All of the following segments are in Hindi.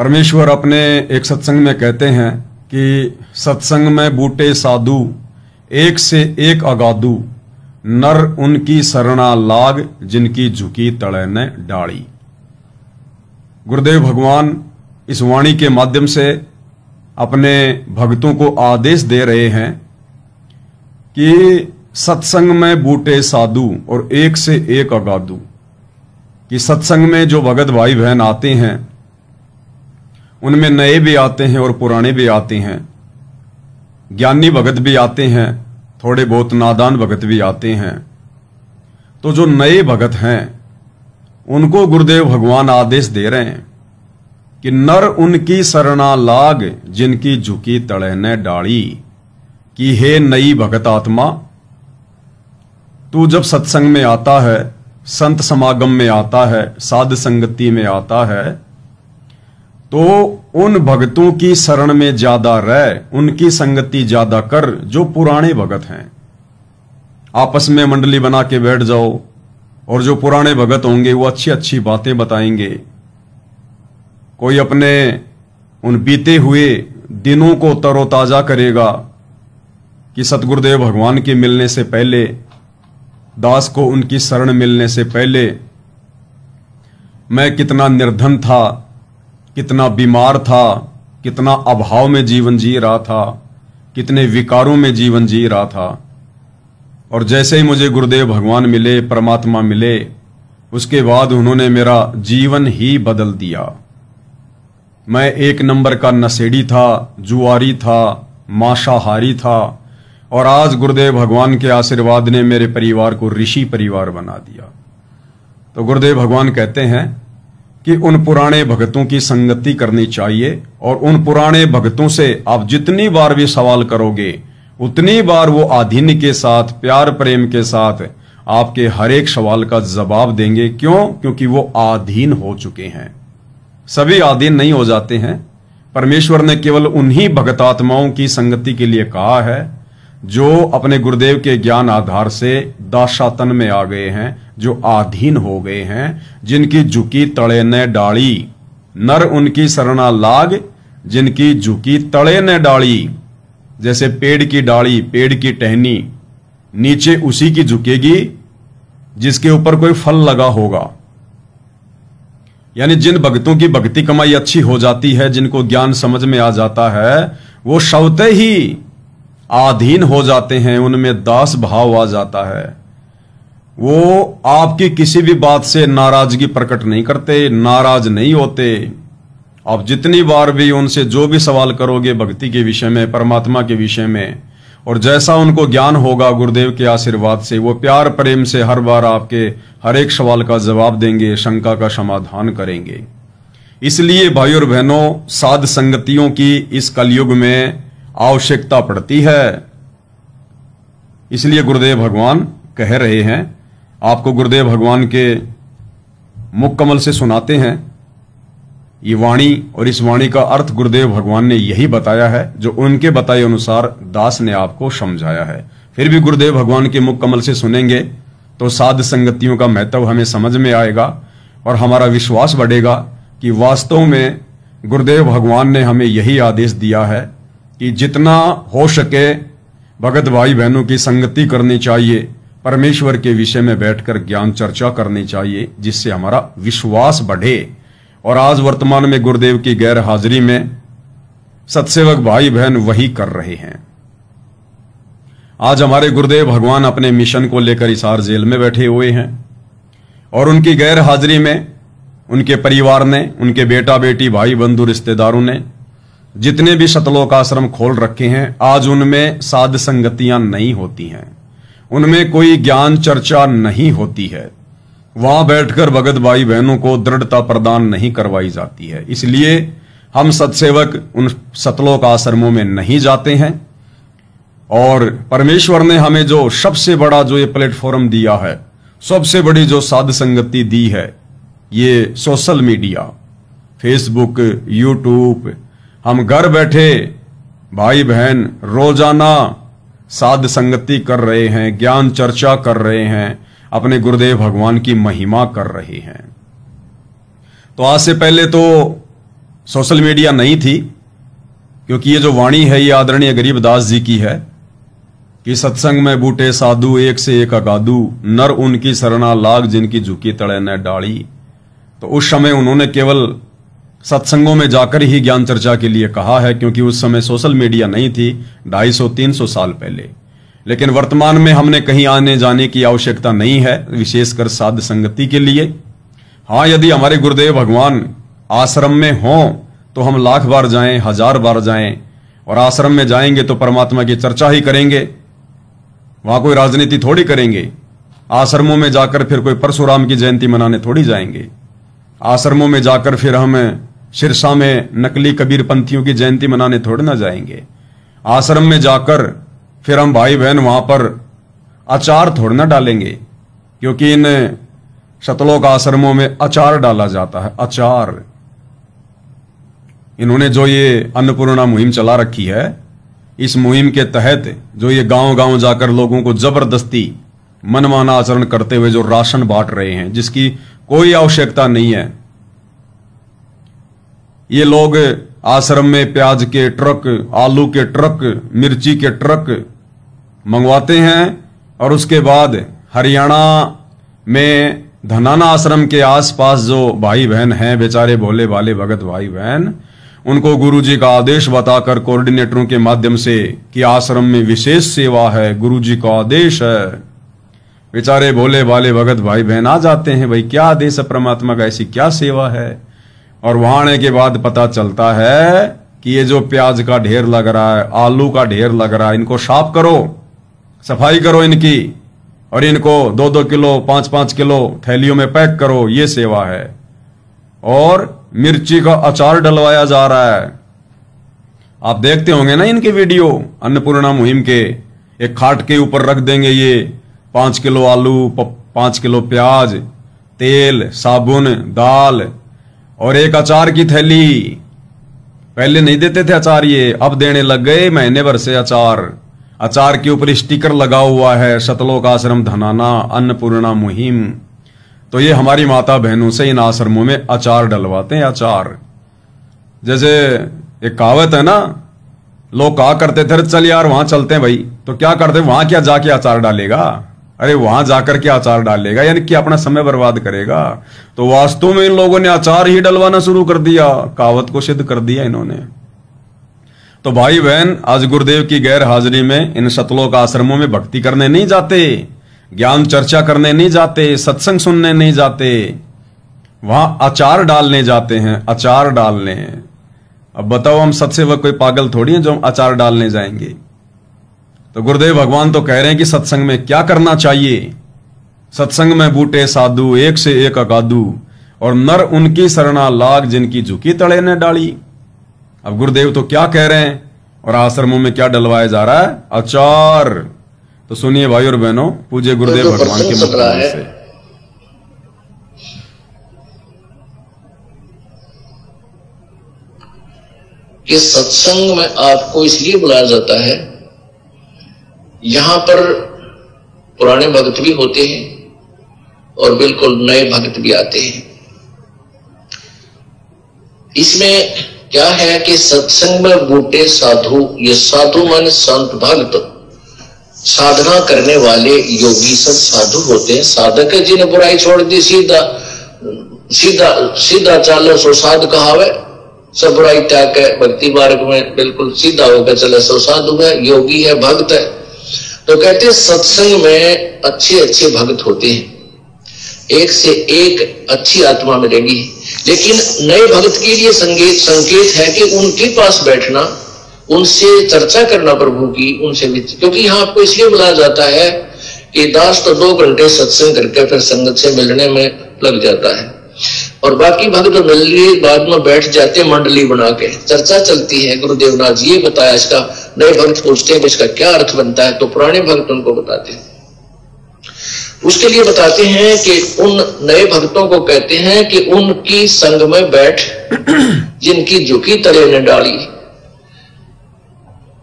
परमेश्वर अपने एक सत्संग में कहते हैं कि सत्संग में बूटे साधु एक से एक अगाधु, नर उनकी शरणा लाग जिनकी झुकी तड़े न डाली। गुरुदेव भगवान इस वाणी के माध्यम से अपने भक्तों को आदेश दे रहे हैं कि सत्संग में बूटे साधु और एक से एक अगाधु, कि सत्संग में जो भगत भाई बहन आते हैं उनमें नए भी आते हैं और पुराने भी आते हैं, ज्ञानी भगत भी आते हैं, थोड़े बहुत नादान भगत भी आते हैं। तो जो नए भगत हैं उनको गुरुदेव भगवान आदेश दे रहे हैं कि नर उनकी शरणा लाग जिनकी झुकी तड़े न डाली, कि हे नई भगत आत्मा, तू जब सत्संग में आता है, संत समागम में आता है, साध संगति में आता है, तो उन भगतों की शरण में ज्यादा रह, उनकी संगति ज्यादा कर जो पुराने भगत हैं। आपस में मंडली बना के बैठ जाओ और जो पुराने भगत होंगे वो अच्छी अच्छी बातें बताएंगे। कोई अपने उन बीते हुए दिनों को तरोताजा करेगा कि सतगुरुदेव भगवान के मिलने से पहले, दास को उनकी शरण मिलने से पहले मैं कितना निर्धन था, कितना बीमार था, कितना अभाव में जीवन जी रहा था, कितने विकारों में जीवन जी रहा था, और जैसे ही मुझे गुरुदेव भगवान मिले, परमात्मा मिले, उसके बाद उन्होंने मेरा जीवन ही बदल दिया। मैं एक नंबर का नशेड़ी था, जुआरी था, मांसाहारी था, और आज गुरुदेव भगवान के आशीर्वाद ने मेरे परिवार को ऋषि परिवार बना दिया। तो गुरुदेव भगवान कहते हैं कि उन पुराने भक्तों की संगति करनी चाहिए, और उन पुराने भक्तों से आप जितनी बार भी सवाल करोगे उतनी बार वो आधीन के साथ, प्यार प्रेम के साथ आपके हर एक सवाल का जवाब देंगे। क्यों? क्योंकि वो आधीन हो चुके हैं। सभी आधीन नहीं हो जाते हैं। परमेश्वर ने केवल उन्हीं भगतात्माओं की संगति के लिए कहा है जो अपने गुरुदेव के ज्ञान आधार से दाशातन में आ गए हैं, जो आधीन हो गए हैं, जिनकी झुकी तड़े न डाली, नर उनकी शरणा लाग जिनकी झुकी तड़े न डाली। जैसे पेड़ की डाली, पेड़ की टहनी नीचे उसी की झुकेगी जिसके ऊपर कोई फल लगा होगा। यानी जिन भक्तों की भक्ति कमाई अच्छी हो जाती है, जिनको ज्ञान समझ में आ जाता है, वो स्वतः ही आधीन हो जाते हैं, उनमें दास भाव आ जाता है। वो आपकी किसी भी बात से नाराजगी प्रकट नहीं करते, नाराज नहीं होते। आप जितनी बार भी उनसे जो भी सवाल करोगे भक्ति के विषय में, परमात्मा के विषय में, और जैसा उनको ज्ञान होगा गुरुदेव के आशीर्वाद से, वो प्यार प्रेम से हर बार आपके हर एक सवाल का जवाब देंगे, शंका का समाधान करेंगे। इसलिए भाइयों और बहनों, साध संगतियों की इस कलयुग में आवश्यकता पड़ती है। इसलिए गुरुदेव भगवान कह रहे हैं, आपको गुरुदेव भगवान के मुख कमल से सुनाते हैं ये वाणी, और इस वाणी का अर्थ गुरुदेव भगवान ने यही बताया है जो उनके बताए अनुसार दास ने आपको समझाया है। फिर भी गुरुदेव भगवान के मुख कमल से सुनेंगे तो साध संगतियों का महत्व हमें समझ में आएगा और हमारा विश्वास बढ़ेगा कि वास्तव में गुरुदेव भगवान ने हमें यही आदेश दिया है कि जितना हो सके भगत भाई बहनों की संगति करनी चाहिए, परमेश्वर के विषय में बैठकर ज्ञान चर्चा करनी चाहिए, जिससे हमारा विश्वास बढ़े। और आज वर्तमान में गुरुदेव की गैर हाजिरी में सत्सेवक भाई बहन वही कर रहे हैं। आज हमारे गुरुदेव भगवान अपने मिशन को लेकर हिसार जेल में बैठे हुए हैं, और उनकी गैर हाजिरी में उनके परिवार ने, उनके बेटा बेटी, भाई बंधु, रिश्तेदारों ने जितने भी सतलोक आश्रम खोल रखे हैं, आज उनमें साध संगतियां नहीं होती हैं, उनमें कोई ज्ञान चर्चा नहीं होती है, वहां बैठकर भगत भाई बहनों को दृढ़ता प्रदान नहीं करवाई जाती है। इसलिए हम सत्सेवक उन सतलोक आश्रमों में नहीं जाते हैं, और परमेश्वर ने हमें जो सबसे बड़ा जो ये प्लेटफॉर्म दिया है, सबसे बड़ी जो साध संगति दी है, ये सोशल मीडिया, फेसबुक, यूट्यूब, हम घर बैठे भाई बहन रोजाना साध संगति कर रहे हैं, ज्ञान चर्चा कर रहे हैं, अपने गुरुदेव भगवान की महिमा कर रहे हैं। तो आज से पहले तो सोशल मीडिया नहीं थी, क्योंकि ये जो वाणी है ये आदरणीय गरीबदास जी की है कि सत्संग में बूटे साधु एक से एक अगाधु, नर उनकी सरना लाग जिनकी झुकी तड़े न डाली। तो उस समय उन्होंने केवल सत्संगों में जाकर ही ज्ञान चर्चा के लिए कहा है, क्योंकि उस समय सोशल मीडिया नहीं थी, 250-300 साल पहले। लेकिन वर्तमान में हमने कहीं आने जाने की आवश्यकता नहीं है, विशेषकर साध संगति के लिए। हाँ, यदि हमारे गुरुदेव भगवान आश्रम में हों तो हम 1,00,000 बार जाएं, 1000 बार जाएं, और आश्रम में जाएंगे तो परमात्मा की चर्चा ही करेंगे, वहां कोई राजनीति थोड़ी करेंगे। आश्रमों में जाकर फिर कोई परशुराम की जयंती मनाने थोड़ी जाएंगे। आश्रमों में जाकर फिर हम सिरसा में नकली कबीर पंथियों की जयंती मनाने थोड़ी ना जाएंगे। आश्रम में जाकर फिर हम भाई बहन वहां पर अचार थोड़ी ना डालेंगे, क्योंकि इन शतलोक आश्रमों में अचार डाला जाता है, अचार। इन्होंने जो ये अन्नपूर्णा मुहिम चला रखी है, इस मुहिम के तहत जो ये गांव गांव जाकर लोगों को जबरदस्ती मनमाना आचरण करते हुए जो राशन बांट रहे हैं, जिसकी कोई आवश्यकता नहीं है। ये लोग आश्रम में प्याज के ट्रक, आलू के ट्रक, मिर्ची के ट्रक मंगवाते हैं, और उसके बाद हरियाणा में धनाना आश्रम के आसपास जो भाई बहन हैं, बेचारे भोले भाले भगत भाई बहन, उनको गुरुजी का आदेश बताकर कोऑर्डिनेटरों के माध्यम से कि आश्रम में विशेष सेवा है, गुरुजी का आदेश है, बेचारे भोले भाले भगत भाई बहन आ जाते हैं। भाई क्या आदेश है परमात्मा का, ऐसी क्या सेवा है? और वहां आने के बाद पता चलता है कि ये जो प्याज का ढेर लग रहा है, आलू का ढेर लग रहा है, इनको साफ करो, सफाई करो इनकी, और इनको 2-2 किलो 5-5 किलो थैलियों में पैक करो, ये सेवा है। और मिर्ची का अचार डलवाया जा रहा है। आप देखते होंगे ना इनके वीडियो, अन्नपूर्णा मुहिम के। एक खाट के ऊपर रख देंगे ये 5 किलो आलू, 5 किलो प्याज, तेल, साबुन, दाल और एक अचार की थैली। पहले नहीं देते थे अचार, ये अब देने लग गए महीने भर से अचार। अचार के ऊपर स्टिकर लगा हुआ है, शतलोक आश्रम धनाना अन्नपूर्णा मुहिम। तो ये हमारी माता बहनों से इन आश्रमों में अचार डलवाते हैं, अचार। जैसे एक कहावत है ना, लोग कहा करते थे चल यार वहां चलते हैं भाई, तो क्या करते, वहां क्या जाके अचार डालेगा? अरे वहां जाकर के अचार डालेगा, यानी कि अपना समय बर्बाद करेगा। तो वास्तव में इन लोगों ने अचार ही डलवाना शुरू कर दिया, कहावत को सिद्ध कर दिया इन्होंने। तो भाई बहन, आज गुरुदेव की गैर हाजिरी में इन शतलोक आश्रमों में भक्ति करने नहीं जाते, ज्ञान चर्चा करने नहीं जाते, सत्संग सुनने नहीं जाते, वहां अचार डालने जाते हैं, अचार डालने। अब बताओ, हम सत्सेवक कोई पागल थोड़ी हैं जो हम अचार डालने जाएंगे। तो गुरुदेव भगवान तो कह रहे हैं कि सत्संग में क्या करना चाहिए। सत्संग में बूटे साधु एक से एक अगाधु, और नर उनकी सरना लाग जिनकी झुकी तड़े ने डाली। अब गुरुदेव तो क्या कह रहे हैं, और आश्रमों में क्या डलवाया जा रहा है? अचार। तो सुनिए भाई और बहनों, पूज्य गुरुदेव भगवान के मुख से। कि सत्संग में आपको इसलिए बुलाया जाता है, यहां पर पुराने भक्त भी होते हैं और बिल्कुल नए भक्त भी आते हैं। इसमें क्या है कि सत्संग में बूटे साधु, ये साधु माने संत भक्त, साधना करने वाले योगी सब साधु होते हैं। साधक है जिन्हें बुराई छोड़ दी, सीधा सीधा सीधा चालो सो साधु कहावे, सब बुराई त्याग के भक्ति मार्ग में बिल्कुल सीधा होकर चले सो साधु है, योगी है, भक्त है। तो कहते हैं सत्संग में अच्छे अच्छे भक्त होते हैं, एक से एक अच्छी आत्मा मिलेगी। लेकिन नए भक्त के लिए संकेत है कि उनके पास बैठना, उनसे चर्चा करना प्रभु की, उनसे क्योंकि यहाँ आपको इसलिए बुलाया जाता है कि दास तो 2 घंटे सत्संग करके फिर संगत से मिलने में लग जाता है, और बाकी भक्त तो मिलने बाद में बैठ जाते मंडली बना के, चर्चा चलती है। गुरुदेव नाथ जी ये बताया, इसका नए भक्त पूछते हैं इसका क्या अर्थ बनता है, तो पुराने भक्त उनको बताते हैं। उसके लिए बताते हैं कि उन नए भक्तों को कहते हैं कि उनकी संग में बैठ जिनकी झुकी तले ने डाली।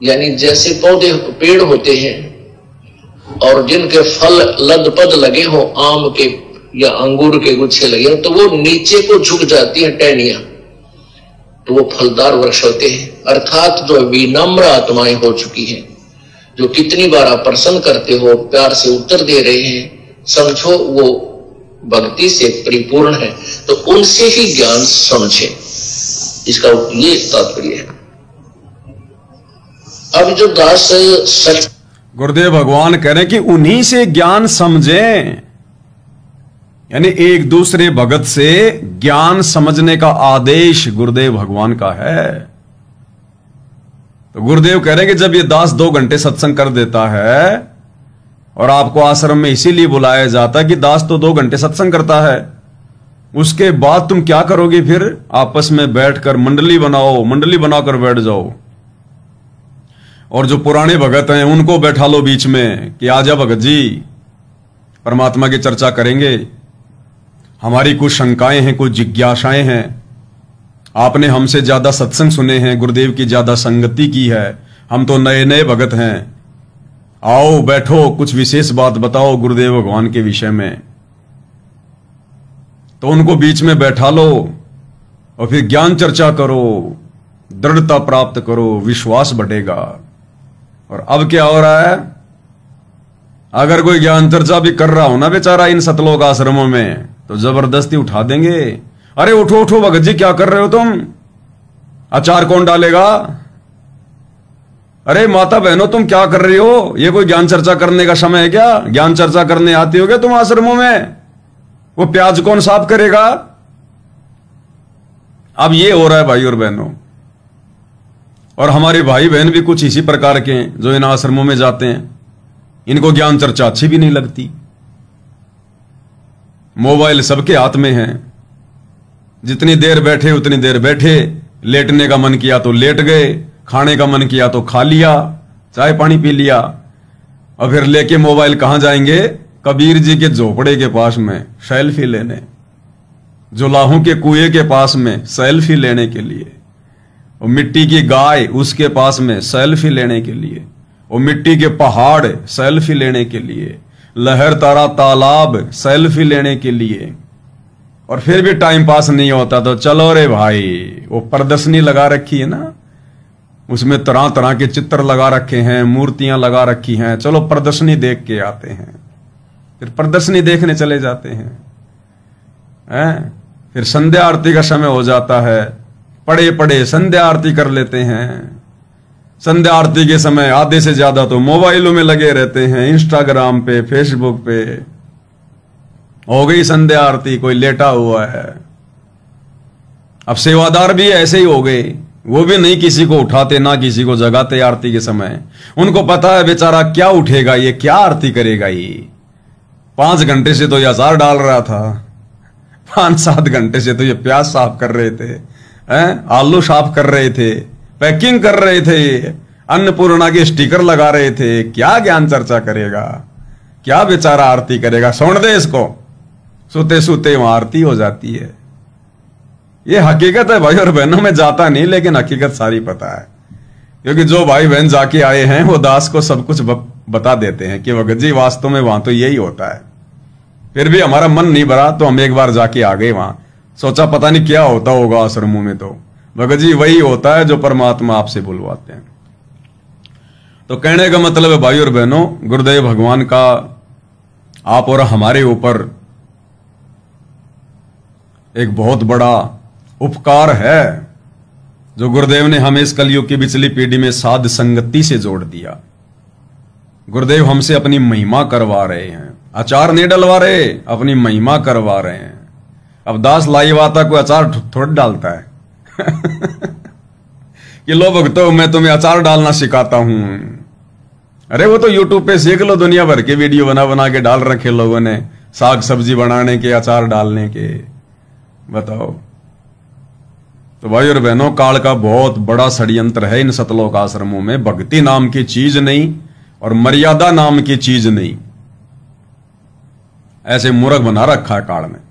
यानी जैसे पौधे पेड़ होते हैं और जिनके फल लदपद लगे हो, आम के या अंगूर के गुच्छे लगे हो, तो वो नीचे को झुक जाती है टहनियां, तो वो फलदार वृक्ष होते हैं। अर्थात जो विनम्र आत्माएं हो चुकी हैं, जो कितनी बार आप प्रसन्न करते हो, प्यार से उत्तर दे रहे हैं, समझो वो भक्ति से परिपूर्ण है, तो उनसे ही ज्ञान समझे, इसका ये तात्पर्य है। अब जो दास सच गुरुदेव भगवान कह रहे हैं कि उन्हीं से ज्ञान समझें, यानी एक दूसरे भगत से ज्ञान समझने का आदेश गुरुदेव भगवान का है। तो गुरुदेव कह रहे हैं कि जब ये दास 2 घंटे सत्संग कर देता है, और आपको आश्रम में इसीलिए बुलाया जाता है कि दास तो 2 घंटे सत्संग करता है, उसके बाद तुम क्या करोगे? फिर आपस में बैठकर मंडली बनाओ, मंडली बनाकर बैठ जाओ, और जो पुराने भगत हैं उनको बैठा लो बीच में कि आजा भगत जी, परमात्मा की चर्चा करेंगे, हमारी कुछ शंकाएं हैं, कुछ जिज्ञासाएं हैं, आपने हमसे ज्यादा सत्संग सुने हैं, गुरुदेव की ज्यादा संगति की है, हम तो नए नए भगत हैं, आओ बैठो, कुछ विशेष बात बताओ गुरुदेव भगवान के विषय में। तो उनको बीच में बैठा लो और फिर ज्ञान चर्चा करो, दृढ़ता प्राप्त करो, विश्वास बढ़ेगा। और अब क्या हो रहा है? अगर कोई ज्ञान चर्चा भी कर रहा हो ना बेचारा इन सतलोक आश्रमों में, तो जबरदस्ती उठा देंगे, अरे उठो उठो भगत जी, क्या कर रहे हो तुम, अचार कौन डालेगा, अरे माता बहनों तुम क्या कर रही हो, ये कोई ज्ञान चर्चा करने का समय है क्या? ज्ञान चर्चा करने आती हो क्या तुम आश्रमों में? वो प्याज कौन साफ करेगा? अब ये हो रहा है भाई और बहनों। और हमारे भाई बहन भी कुछ इसी प्रकार के हैं जो इन आश्रमों में जाते हैं, इनको ज्ञान चर्चा अच्छी भी नहीं लगती। मोबाइल सबके हाथ में है, जितनी देर बैठे उतनी देर बैठे, लेटने का मन किया तो लेट गए, खाने का मन किया तो खा लिया, चाय पानी पी लिया, और फिर लेके मोबाइल कहां जाएंगे? कबीर जी के झोपड़े के पास में सेल्फी लेने, जुलाहों के कुएं के पास में सेल्फी लेने के लिए, और मिट्टी की गाय उसके पास में सेल्फी लेने के लिए, और मिट्टी के पहाड़ सेल्फी लेने के लिए, लहर तारा तालाब सेल्फी लेने के लिए। और फिर भी टाइम पास नहीं होता तो चलो रे भाई, वो प्रदर्शनी लगा रखी है ना, उसमें तरह तरह के चित्र लगा रखे हैं, मूर्तियां लगा रखी हैं, चलो प्रदर्शनी देख के आते हैं। फिर प्रदर्शनी देखने चले जाते हैं। फिर संध्या आरती का समय हो जाता है, पड़े पड़े संध्या आरती कर लेते हैं। संध्या आरती के समय आधे से ज्यादा तो मोबाइलों में लगे रहते हैं, इंस्टाग्राम पे, फेसबुक पे। हो गई संध्या आरती, कोई लेटा हुआ है। अब सेवादार भी ऐसे ही हो गए, वो भी नहीं किसी को उठाते ना किसी को जगाते आरती के समय। उनको पता है बेचारा क्या उठेगा, ये क्या आरती करेगा, ये 5 घंटे से तो ये अचार डाल रहा था, 5-7 घंटे से तो ये प्याज साफ कर रहे थे, आलू साफ कर रहे थे, पैकिंग कर रहे थे, अन्नपूर्णा के स्टिकर लगा रहे थे, क्या ज्ञान चर्चा करेगा, क्या बेचारा आरती करेगा? छोड़ दे इसको, सोते सोते वहां आरती हो जाती है। ये हकीकत है भाई और बहनों, में जाता नहीं लेकिन हकीकत सारी पता है, क्योंकि जो भाई बहन जाके आए हैं वो दास को सब कुछ बता देते हैं कि भगत जी वास्तव में वहां तो यही होता है। फिर भी हमारा मन नहीं भरा तो हम एक बार जाके आ गए वहां, सोचा पता नहीं क्या होता होगा आश्रमों में, तो भगत जी वही होता है जो परमात्मा आपसे बुलवाते हैं। तो कहने का मतलब है भाई और बहनों, गुरुदेव भगवान का आप और हमारे ऊपर एक बहुत बड़ा उपकार है जो गुरुदेव ने हमें इस कलयुग की पिछली पीढ़ी में साध संगति से जोड़ दिया। गुरुदेव हमसे अपनी महिमा करवा रहे हैं, अचार नहीं डलवा रहे, अपनी महिमा करवा रहे हैं। अब दास लाईवाता को अचार थोड़ा डालता है कि लो भक्तों मैं तुम्हें अचार डालना सिखाता हूं। अरे वो तो यूट्यूब पे सीख लो, दुनिया भर के वीडियो बना बना के डाल रखे लोगों ने, साग सब्जी बनाने के, अचार डालने के। बताओ। तो भाई और बहनों, काल का बहुत बड़ा षड्यंत्र है इन सतलोक आश्रमों में। भक्ति नाम की चीज नहीं और मर्यादा नाम की चीज नहीं, ऐसे मूर्ख बना रखा है काल ने।